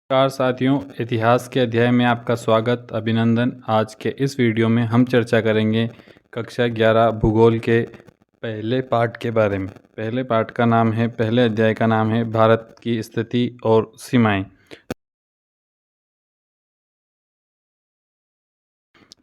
नमस्कार साथियों, इतिहास के अध्याय में आपका स्वागत, अभिनंदन। आज के इस वीडियो में हम चर्चा करेंगे कक्षा 11 भूगोल के पहले पाठ के बारे में। पहले पाठ का नाम है, पहले अध्याय का नाम है भारत की स्थिति और सीमाएं।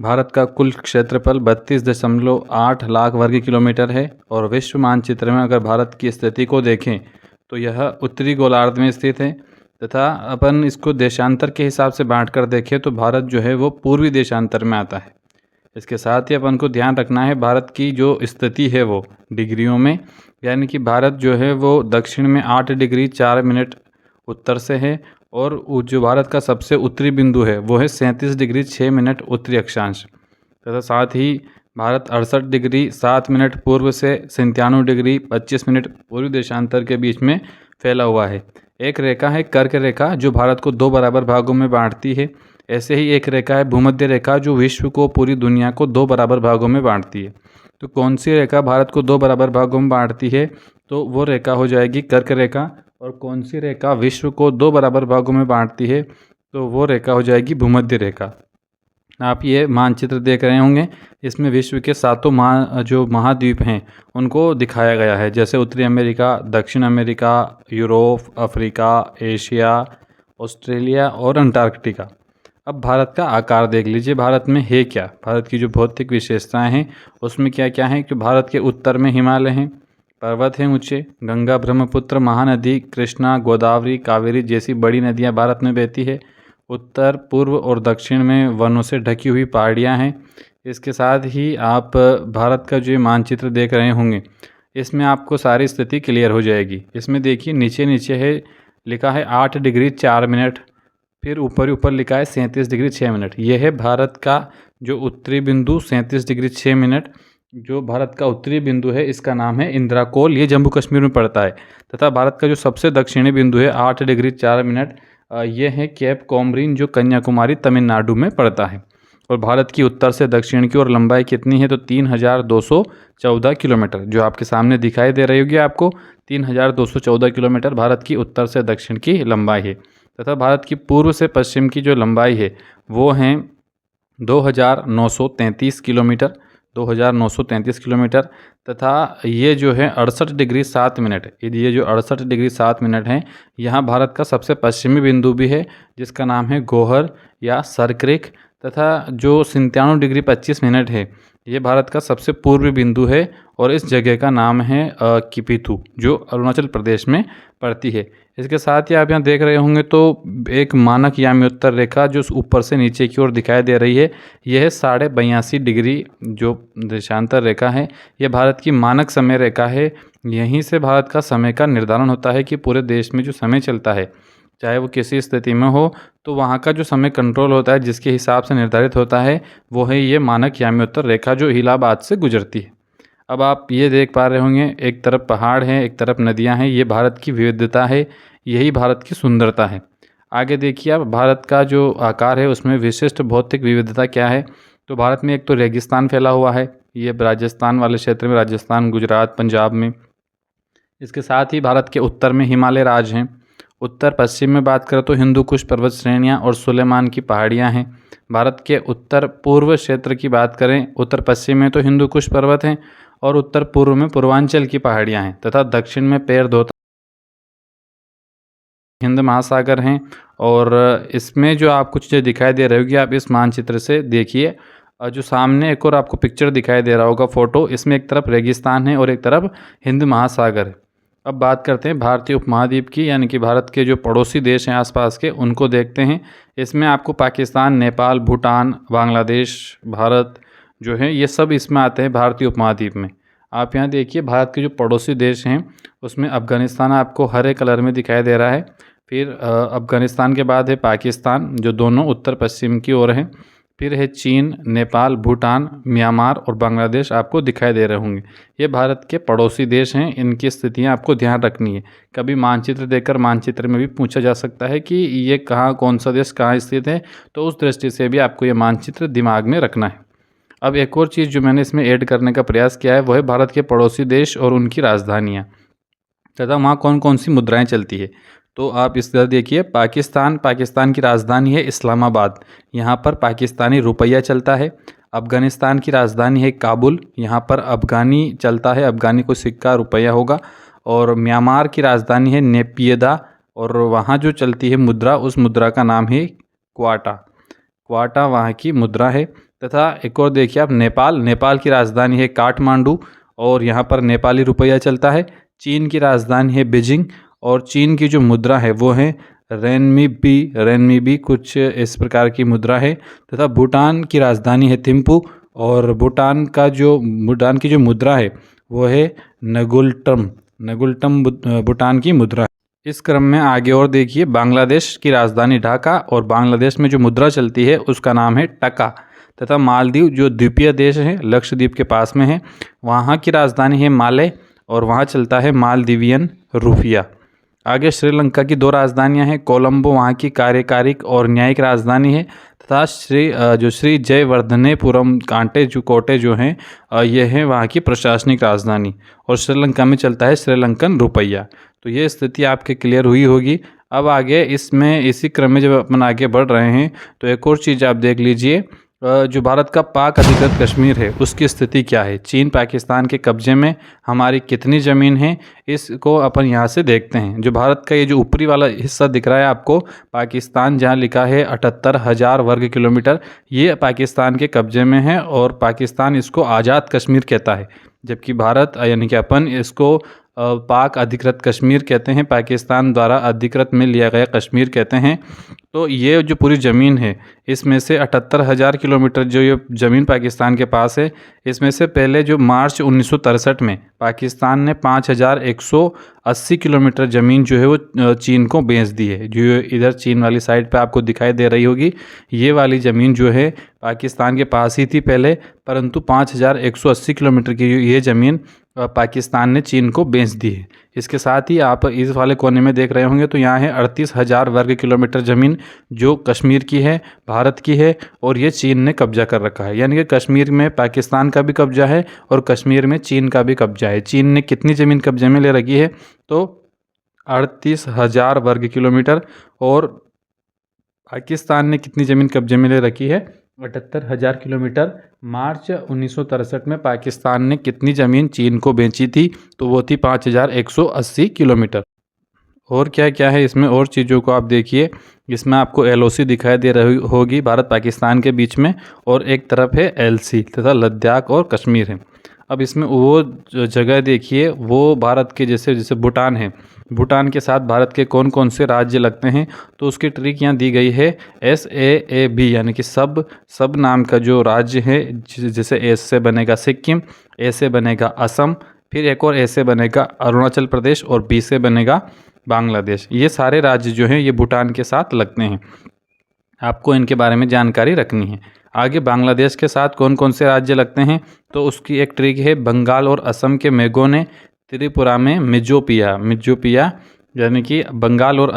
भारत का कुल क्षेत्रफल 32.8 लाख वर्ग किलोमीटर है और विश्व मानचित्र में अगर भारत की स्थिति को देखें तो यह उत्तरी गोलार्ध में स्थित है तथा अपन इसको देशांतर के हिसाब से बांट कर देखें तो भारत जो है वो पूर्वी देशांतर में आता है। इसके साथ ही अपन को ध्यान रखना है भारत की जो स्थिति है वो डिग्रियों में, यानी कि भारत जो है वो दक्षिण में 8 डिग्री 4 मिनट उत्तर से है और जो भारत का सबसे उत्तरी बिंदु है वो है 37 डिग्री 6 मिनट उत्तरी अक्षांश तथा साथ ही भारत 68 डिग्री 7 मिनट पूर्व से 97 डिग्री 25 मिनट पूर्वी देशांतर के बीच में फैला हुआ है। एक रेखा है कर्क रेखा जो भारत को 2 बराबर भागों में बांटती है। ऐसे ही एक रेखा है भूमध्य रेखा जो विश्व को, पूरी दुनिया को 2 बराबर भागों में बांटती है। तो कौन सी रेखा भारत को 2 बराबर भागों में बांटती है? तो वो रेखा हो जाएगी कर्क रेखा। और कौन सी रेखा विश्व को 2 बराबर भागों में बांटती है? तो वो रेखा हो जाएगी भूमध्य रेखा। आप ये मानचित्र देख रहे होंगे, इसमें विश्व के 7 जो महाद्वीप हैं उनको दिखाया गया है, जैसे उत्तरी अमेरिका, दक्षिण America, Europe, Africa, Asia, Australia और अंटार्कटिका। अब भारत का आकार देख लीजिए, भारत में है क्या, भारत की जो भौतिक विशेषताएं हैं उसमें क्या क्या है कि भारत के उत्तर में हिमालय हैं, पर्वत हैं ऊंचे, गंगा, ब्रह्मपुत्र, महानदी, कृष्णा, गोदावरी, कावेरी जैसी बड़ी नदियां भारत में बहती है। उत्तर, पूर्व और दक्षिण में वनों से ढकी हुई पहाड़ियाँ हैं। इसके साथ ही आप भारत का जो मानचित्र देख रहे होंगे इसमें आपको सारी स्थिति क्लियर हो जाएगी। इसमें देखिए नीचे नीचे है लिखा है 8 डिग्री 4 मिनट, फिर ऊपर ऊपर लिखा है 37 डिग्री 6 मिनट। यह है भारत का जो उत्तरी बिंदु 37 डिग्री 6 मिनट। जो भारत का उत्तरी बिंदु है इसका नाम है इंद्राकोल, ये जम्मू कश्मीर में पड़ता है। तथा भारत का जो सबसे दक्षिणी बिंदु है 8 डिग्री 4 मिनट, ये है कैप कॉमरिन जो कन्याकुमारी तमिलनाडु में पड़ता है। और भारत की उत्तर से दक्षिण की ओर लंबाई कितनी है? तो 3214 किलोमीटर, जो आपके सामने दिखाई दे रही होगी आपको। 3214 किलोमीटर भारत की उत्तर से दक्षिण की लंबाई है। तथा भारत की पूर्व से पश्चिम की जो लंबाई है वो है 2933 किलोमीटर, 2933 किलोमीटर। तथा ये जो है 68 डिग्री 7 मिनट, ये जो 68 डिग्री 7 मिनट है, यहाँ भारत का सबसे पश्चिमी बिंदु भी है जिसका नाम है गोहर या सरक्रिक। तथा जो 97 डिग्री 25 मिनट है ये भारत का सबसे पूर्वी बिंदु है और इस जगह का नाम है किपिथु जो अरुणाचल प्रदेश में पड़ती है। इसके साथ ही आप यहाँ देख रहे होंगे तो एक मानक याम्योत्तर रेखा जो ऊपर से नीचे की ओर दिखाई दे रही है, यह है 82.5 डिग्री जो देशांतर रेखा है। यह भारत की मानक समय रेखा है। यहीं से भारत का समय का निर्धारण होता है कि पूरे देश में जो समय चलता है, चाहे वो किसी स्थिति में हो, तो वहाँ का जो समय कंट्रोल होता है जिसके हिसाब से निर्धारित होता है वो है ये मानक याम्योत्तर रेखा जो इलाहाबाद से गुजरती है। अब आप ये देख पा रहे होंगे, एक तरफ पहाड़ हैं, एक तरफ नदियाँ हैं। ये भारत की विविधता है, यही भारत की सुंदरता है। आगे देखिए आप, भारत का जो आकार है उसमें विशिष्ट भौतिक विविधता क्या है? तो भारत में एक तो रेगिस्तान फैला हुआ है, ये राजस्थान वाले क्षेत्र में, राजस्थान, गुजरात, पंजाब में। इसके साथ ही भारत के उत्तर में हिमालय राज्य हैं। उत्तर पश्चिम में बात करें तो हिंदू कुश पर्वत श्रेणियाँ और सुलेमान की पहाड़ियाँ हैं। भारत के उत्तर पूर्व क्षेत्र की बात करें, उत्तर पश्चिम में तो हिंदू कुश पर्वत हैं और उत्तर पूर्व में पूर्वांचल की पहाड़ियाँ हैं। तथा दक्षिण में पैर धोता हिंद महासागर हैं। और इसमें जो आपको चीज़ें दिखाई दे रही होगी आप इस मानचित्र से देखिए, जो सामने एक और आपको पिक्चर दिखाई दे रहा होगा फोटो, इसमें एक तरफ रेगिस्तान है और एक तरफ हिंद महासागर है। अब बात करते हैं भारतीय उपमहाद्वीप की, यानी कि भारत के जो पड़ोसी देश हैं आसपास के, उनको देखते हैं। इसमें आपको पाकिस्तान, नेपाल, भूटान, बांग्लादेश, भारत जो है ये सब इसमें आते हैं भारतीय उपमहाद्वीप में। आप यहाँ देखिए भारत के जो पड़ोसी देश हैं उसमें अफ़गानिस्तान आपको हरे कलर में दिखाई दे रहा है। फिर अफ़गानिस्तान के बाद है पाकिस्तान जो दोनों उत्तर पश्चिम की ओर हैं। फिर है चीन, नेपाल, भूटान, म्यांमार और बांग्लादेश आपको दिखाई दे रहे होंगे। ये भारत के पड़ोसी देश हैं, इनकी स्थितियां आपको ध्यान रखनी है। कभी मानचित्र देखकर मानचित्र में भी पूछा जा सकता है कि ये कहाँ, कौन सा देश कहाँ स्थित है, तो उस दृष्टि से भी आपको ये मानचित्र दिमाग में रखना है। अब एक और चीज़ जो मैंने इसमें ऐड करने का प्रयास किया है वो है भारत के पड़ोसी देश और उनकी राजधानियाँ तथा वहाँ कौन कौन सी मुद्राएं चलती है। तो आप इस तरह देखिए, पाकिस्तान की राजधानी है इस्लामाबाद, यहाँ पर पाकिस्तानी रुपया चलता है। अफ़गानिस्तान की राजधानी है काबुल, यहाँ पर अफ़गानी चलता है, अफ़गानी को सिक्का रुपया होगा। और म्यांमार की राजधानी है नेपियदा, और वहाँ जो चलती है मुद्रा, उस मुद्रा का नाम है क्वाटा। क्वाटा वहाँ की मुद्रा है। तथा एक और देखिए आप, नेपाल की राजधानी है काठमांडू, और यहाँ पर नेपाली रुपया चलता है। चीन की राजधानी है बीजिंग, और चीन की जो मुद्रा है वो है रेनमीबी कुछ इस प्रकार की मुद्रा है। तथा भूटान की राजधानी है थिम्पू, और भूटान की जो मुद्रा है वो है नगुल्टम भूटान की मुद्रा है। इस क्रम में आगे और देखिए, बांग्लादेश की राजधानी ढाका, और बांग्लादेश में जो मुद्रा चलती है उसका नाम है टका। तथा मालदीव जो द्वीपीय देश है, लक्षद्वीप के पास में है, वहाँ की राजधानी है माले, और वहाँ चलता है मालदीवियन रुपया। आगे श्रीलंका की 2 राजधानियाँ हैं, कोलंबो वहाँ की कार्यकारिक और न्यायिक राजधानी है, तथा श्री जयवर्धनेपुरम कोटे जो हैं ये हैं वहाँ की प्रशासनिक राजधानी, और श्रीलंका में चलता है श्रीलंकन रुपया। तो ये स्थिति आपके क्लियर हुई होगी। अब आगे इसमें इसी क्रम में जब अपन आगे बढ़ रहे हैं तो एक और चीज़ आप देख लीजिए, जो भारत का पाक अधिकृत कश्मीर है उसकी स्थिति क्या है। चीन पाकिस्तान के कब्जे में हमारी कितनी ज़मीन है, इसको अपन यहाँ से देखते हैं। जो भारत का ये जो ऊपरी वाला हिस्सा दिख रहा है आपको, पाकिस्तान जहाँ लिखा है 78,000 वर्ग किलोमीटर, ये पाकिस्तान के कब्जे में है, और पाकिस्तान इसको आज़ाद कश्मीर कहता है, जबकि भारत यानी कि अपन इसको पाक अधिकृत कश्मीर कहते हैं, पाकिस्तान द्वारा अधिकृत में लिया गया कश्मीर कहते हैं। तो ये जो पूरी ज़मीन है, इसमें से 78,000 किलोमीटर जो ये ज़मीन पाकिस्तान के पास है, इसमें से पहले जो मार्च 1963 में पाकिस्तान ने 5,180 किलोमीटर ज़मीन जो है वो चीन को बेच दी है। जो इधर चीन वाली साइड पे आपको दिखाई दे रही होगी, ये वाली ज़मीन जो है पाकिस्तान के पास ही थी पहले, परंतु 5,180 किलोमीटर की ये ज़मीन पाकिस्तान ने चीन को बेच दी है। इसके साथ ही आप इस वाले कोने में देख रहे होंगे तो यहाँ है 38,000 वर्ग किलोमीटर ज़मीन जो कश्मीर की है, भारत की है, और ये चीन ने कब्जा कर रखा है। यानी कि कश्मीर में पाकिस्तान का भी कब्जा है और कश्मीर में चीन का भी कब्जा है। चीन ने कितनी ज़मीन कब्जे में ले रखी है, तो 38,000 वर्ग किलोमीटर, और पाकिस्तान ने कितनी ज़मीन कब्जे में ले रखी है, 78,000 किलोमीटर। मार्च 1963 में पाकिस्तान ने कितनी ज़मीन चीन को बेची थी, तो वो थी 5,180 किलोमीटर। और क्या क्या है इसमें और चीज़ों को आप देखिए, इसमें आपको LOC दिखाई दे रही होगी भारत पाकिस्तान के बीच में, और एक तरफ है LC तथा लद्दाख और कश्मीर है। अब इसमें वो जगह देखिए, वो भारत के जैसे भूटान है, भूटान के साथ भारत के कौन कौन से राज्य लगते हैं, तो उसकी ट्रिक यहाँ दी गई है SAAB, यानी कि सब नाम का जो राज्य है, जैसे S से बनेगा सिक्किम, A से बनेगा असम, फिर एक और A से बनेगा अरुणाचल प्रदेश, और B से बनेगा बांग्लादेश। ये सारे राज्य जो हैं ये भूटान के साथ लगते हैं, आपको इनके बारे में जानकारी रखनी है। आगे बांग्लादेश के साथ कौन कौन से राज्य लगते हैं, तो उसकी एक ट्रिक है, बंगाल और असम के मेघों ने त्रिपुरा में मिज्जो, यानी कि बंगाल और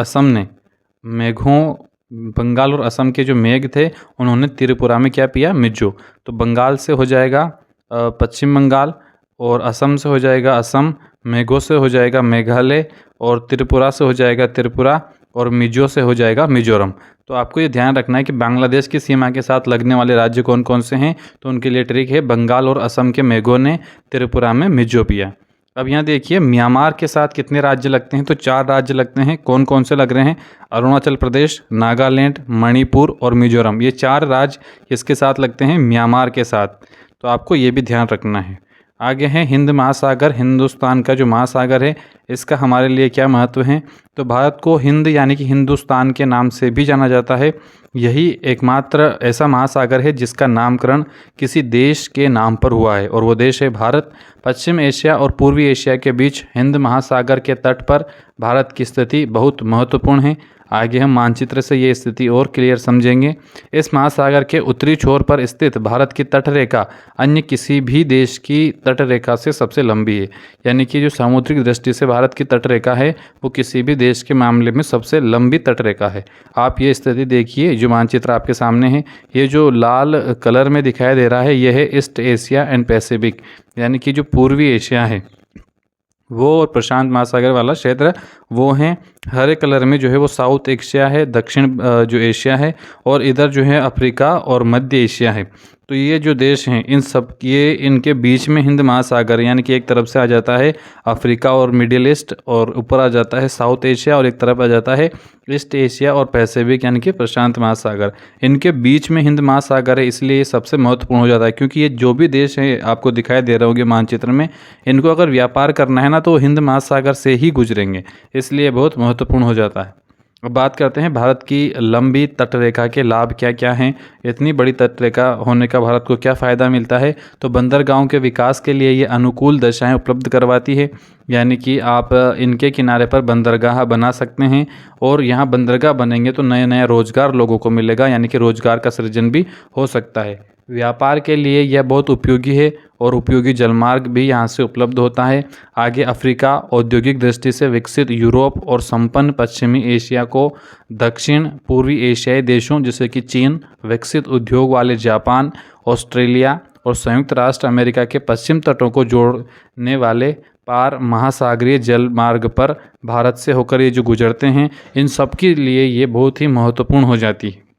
असम के जो मेघ थे उन्होंने त्रिपुरा में क्या पिया, मिज्जो। तो बंगाल से हो जाएगा पश्चिम बंगाल, और असम से हो जाएगा असम, मेघों से हो जाएगा मेघालय, और त्रिपुरा से हो जाएगा त्रिपुरा, और मिजो से हो जाएगा मिजोरम। तो आपको ये ध्यान रखना है कि बांग्लादेश की सीमा के साथ लगने वाले राज्य कौन कौन से हैं, तो उनके लिए ट्रिक है, बंगाल और असम के मेघों ने त्रिपुरा में मिजो पिया। अब यहाँ देखिए, म्यांमार के साथ कितने राज्य लगते हैं, तो 4 राज्य लगते हैं। कौन कौन से लग रहे हैं, अरुणाचल प्रदेश, नागालैंड, मणिपुर और मिजोरम, ये 4 राज्य किसके साथ लगते हैं, म्यांमार के साथ। तो आपको ये भी ध्यान रखना है। आगे है हिंद महासागर, हिंदुस्तान का जो महासागर है इसका हमारे लिए क्या महत्व है, तो भारत को हिंद यानी कि हिंदुस्तान के नाम से भी जाना जाता है। यही एकमात्र ऐसा महासागर है जिसका नामकरण किसी देश के नाम पर हुआ है, और वो देश है भारत। पश्चिम एशिया और पूर्वी एशिया के बीच हिंद महासागर के तट पर भारत की स्थिति बहुत महत्वपूर्ण है। आगे हम मानचित्र से ये स्थिति और क्लियर समझेंगे। इस महासागर के उत्तरी छोर पर स्थित भारत की तटरेखा अन्य किसी भी देश की तटरेखा से सबसे लंबी है, यानी कि जो सामुद्रिक दृष्टि से भारत की तटरेखा है वो किसी भी देश के मामले में सबसे लंबी तटरेखा है। आप ये स्थिति देखिए, जो मानचित्र आपके सामने है, ये जो लाल कलर में दिखाई दे रहा है ये है ईस्ट एशिया एंड पैसिफिक, यानी कि जो पूर्वी एशिया है वो और प्रशांत महासागर वाला क्षेत्र वो हैं हरे कलर में जो है वो साउथ एशिया है, दक्षिण जो एशिया है, और इधर जो है अफ्रीका और मध्य एशिया है। तो ये जो देश हैं इन सब ये इनके बीच में हिंद महासागर, यानी कि एक तरफ से आ जाता है अफ्रीका और मिडिल ईस्ट, और ऊपर आ जाता है साउथ एशिया, और एक तरफ आ जाता है ईस्ट एशिया और पैसिफिक यानी कि प्रशांत महासागर। इनके बीच में हिंद महासागर है, इसलिए ये सबसे महत्वपूर्ण हो जाता है, क्योंकि ये जो भी देश हैं आपको दिखाई दे रहे होंगे मानचित्र में, इनको अगर व्यापार करना है ना तो हिंद महासागर से ही गुजरेंगे, इसलिए बहुत महत्वपूर्ण हो जाता है। अब बात करते हैं भारत की लंबी तटरेखा के लाभ क्या क्या हैं। इतनी बड़ी तटरेखा होने का भारत को क्या फ़ायदा मिलता है, तो बंदरगाहों के विकास के लिए ये अनुकूल दशाएं उपलब्ध करवाती है, यानी कि आप इनके किनारे पर बंदरगाह बना सकते हैं, और यहाँ बंदरगाह बनेंगे तो नए नए रोज़गार लोगों को मिलेगा, यानी कि रोज़गार का सृजन भी हो सकता है। व्यापार के लिए यह बहुत उपयोगी है, और उपयोगी जलमार्ग भी यहाँ से उपलब्ध होता है। आगे अफ्रीका औद्योगिक दृष्टि से विकसित यूरोप और संपन्न पश्चिमी एशिया को दक्षिण पूर्वी एशियाई देशों जैसे कि चीन, विकसित उद्योग वाले जापान, ऑस्ट्रेलिया और संयुक्त राष्ट्र अमेरिका के पश्चिम तटों को जोड़ने वाले पार महासागरीय जल मार्ग पर भारत से होकर ये जो गुजरते हैं, इन सब के लिए ये बहुत ही महत्वपूर्ण हो जाती है।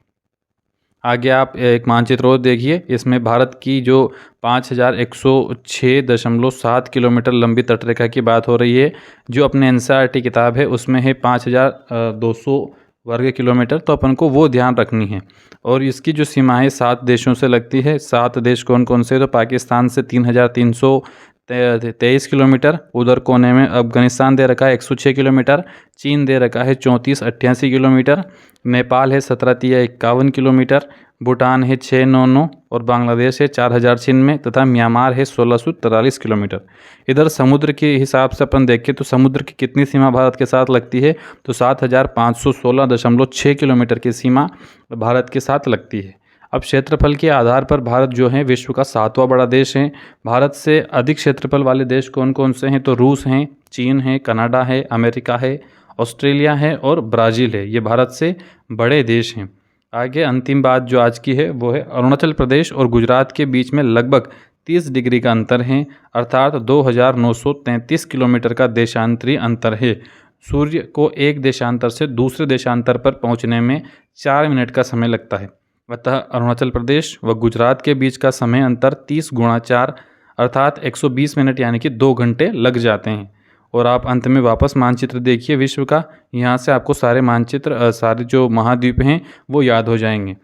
आगे आप एक मानचित्र और देखिए, इसमें भारत की जो 5106.7 किलोमीटर लंबी तटरेखा की बात हो रही है। जो अपने NCERT किताब है उसमें है 5200 वर्ग किलोमीटर, तो अपन को वो ध्यान रखनी है। और इसकी जो सीमाएं 7 देशों से लगती है। 7 देश कौन कौन से, तो पाकिस्तान से 3323 किलोमीटर, उधर कोने में अफगानिस्तान दे रखा है 106 किलोमीटर, चीन दे रखा है 3488 किलोमीटर, नेपाल है 1751 किलोमीटर, भूटान है 699 और बांग्लादेश है 4096 तथा म्यांमार है 1643 किलोमीटर। इधर समुद्र के हिसाब से अपन देखें तो समुद्र की कितनी सीमा भारत के साथ लगती है, तो 7516.6 किलोमीटर की सीमा भारत के साथ लगती है। अब क्षेत्रफल के आधार पर भारत जो है विश्व का 7वां बड़ा देश है। भारत से अधिक क्षेत्रफल वाले देश कौन कौन से हैं, तो रूस हैं, चीन है, कनाडा है, अमेरिका है, ऑस्ट्रेलिया है और ब्राज़ील है। ये भारत से बड़े देश हैं। आगे अंतिम बात जो आज की है वो है अरुणाचल प्रदेश और गुजरात के बीच में लगभग 30 डिग्री का अंतर है, अर्थात 2933 किलोमीटर का देशांतरी अंतर है। सूर्य को एक देशांतर से दूसरे देशांतर पर पहुंचने में 4 मिनट का समय लगता है। अतः अरुणाचल प्रदेश व गुजरात के बीच का समय अंतर 30 गुणा 4 अर्थात 120 मिनट यानी कि 2 घंटे लग जाते हैं। और आप अंत में वापस मानचित्र देखिए विश्व का, यहाँ से आपको सारे मानचित्र सारे जो महाद्वीप हैं वो याद हो जाएंगे।